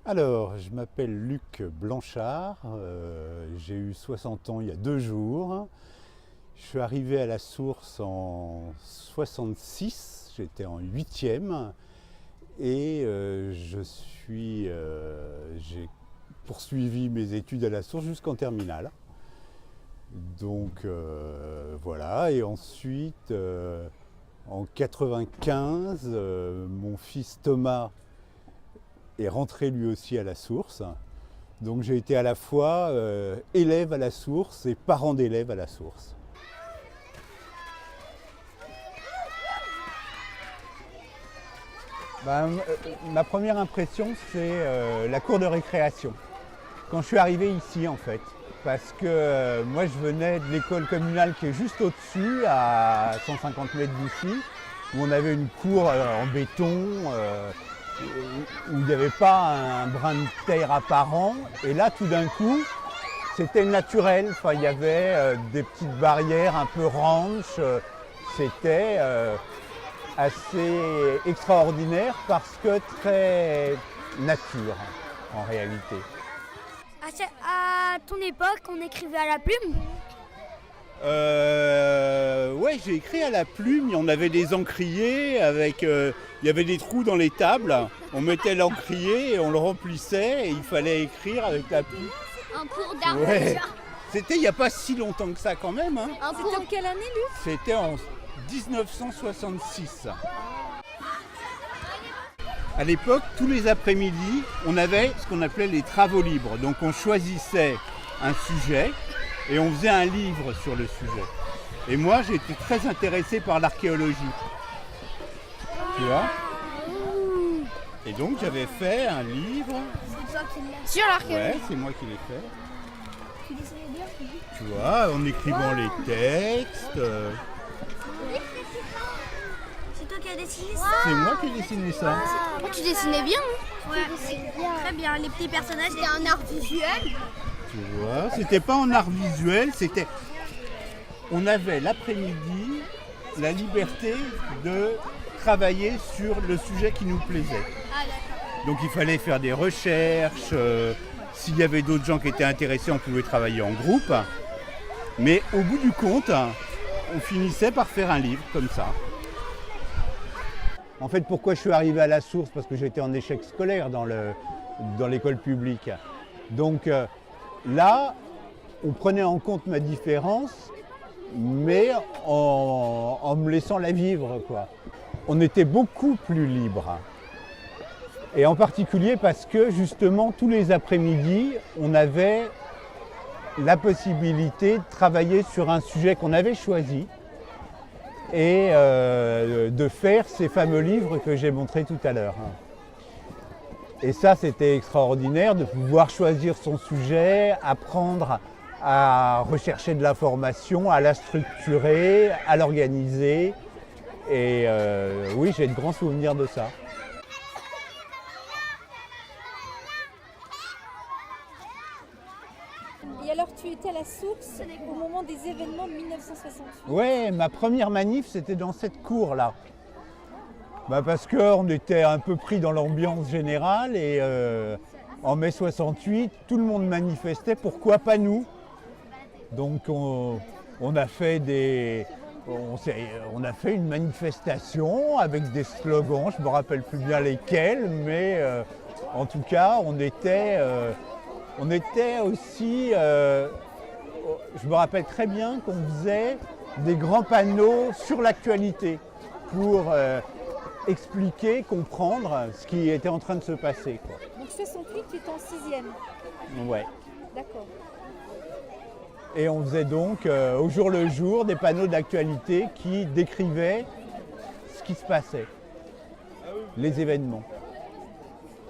Alors, je m'appelle Luc Blanchard, j'ai eu 60 ans il y a 2 jours. Je suis arrivé à la source en 66, j'étais en 8e et j'ai poursuivi mes études à la source jusqu'en terminale. Donc voilà, et ensuite en 95, mon fils Thomas est rentré lui aussi à la source. Donc j'ai été à la fois élève à la source et parent d'élèves à la source. Ma première impression, c'est la cour de récréation. Quand je suis arrivé ici, en fait, parce que moi je venais de l'école communale qui est juste au-dessus, à 150 mètres d'ici, où on avait une cour en béton, où il n'y avait pas un brin de terre apparent. Et là, tout d'un coup, c'était naturel. Enfin, il y avait des petites barrières un peu ranches. C'était assez extraordinaire parce que très nature en réalité. À ton époque, on écrivait à la plume? Ouais, j'ai écrit à la plume. On avait des encriers avec, il y avait des trous dans les tables. On mettait l'encrier et on le remplissait et il fallait écrire avec la plume. Un cours d'art. Ouais. C'était il n'y a pas si longtemps que ça quand même. Hein. C'était en quelle année, Luc? C'était en 1966. À l'époque, tous les après-midi, on avait ce qu'on appelait les travaux libres. Donc on choisissait un sujet et on faisait un livre sur le sujet. Et moi, j'étais très intéressé par l'archéologie. Tu vois ? Et donc j'avais fait un livre. C'est toi qui l'as. Sur l'archéologie. Ouais, c'est moi qui l'ai fait. Tu dessinais bien? Tu vois, en écrivant les textes. C'est toi qui as dessiné ça? C'est moi qui ai dessiné ça. Oh, tu dessinais bien, hein? Ouais, très bien. Les petits personnages, c'était un art visuel. Tu vois, c'était pas en art visuel, c'était... On avait l'après-midi la liberté de travailler sur le sujet qui nous plaisait. Ah, d'accord. Donc il fallait faire des recherches, s'il y avait d'autres gens qui étaient intéressés, on pouvait travailler en groupe. Mais au bout du compte, on finissait par faire un livre comme ça. En fait, pourquoi je suis arrivé à la source? Parce que j'étais en échec scolaire dans l'école publique. Donc là, on prenait en compte ma différence, mais en me laissant la vivre, quoi. On était beaucoup plus libre. Et en particulier parce que justement, tous les après-midi, on avait la possibilité de travailler sur un sujet qu'on avait choisi et de faire ces fameux livres que j'ai montrés tout à l'heure. Et ça, c'était extraordinaire de pouvoir choisir son sujet, apprendre à rechercher de l'information, à la structurer, à l'organiser. Et oui, j'ai de grands souvenirs de ça. Et alors, tu étais à la source au moment des événements de 1968? Ouais, ma première manif, c'était dans cette cour-là. Parce qu'on était un peu pris dans l'ambiance générale et en mai 68, tout le monde manifestait, pourquoi pas nous? Donc on a fait une manifestation avec des slogans, je ne me rappelle plus bien lesquels, mais en tout cas on était aussi, je me rappelle très bien qu'on faisait des grands panneaux sur l'actualité pour expliquer, comprendre ce qui était en train de se passer, quoi. Donc 68, tu étais en 6e? Ouais. D'accord. Et on faisait donc au jour le jour des panneaux d'actualité qui décrivaient ce qui se passait, les événements.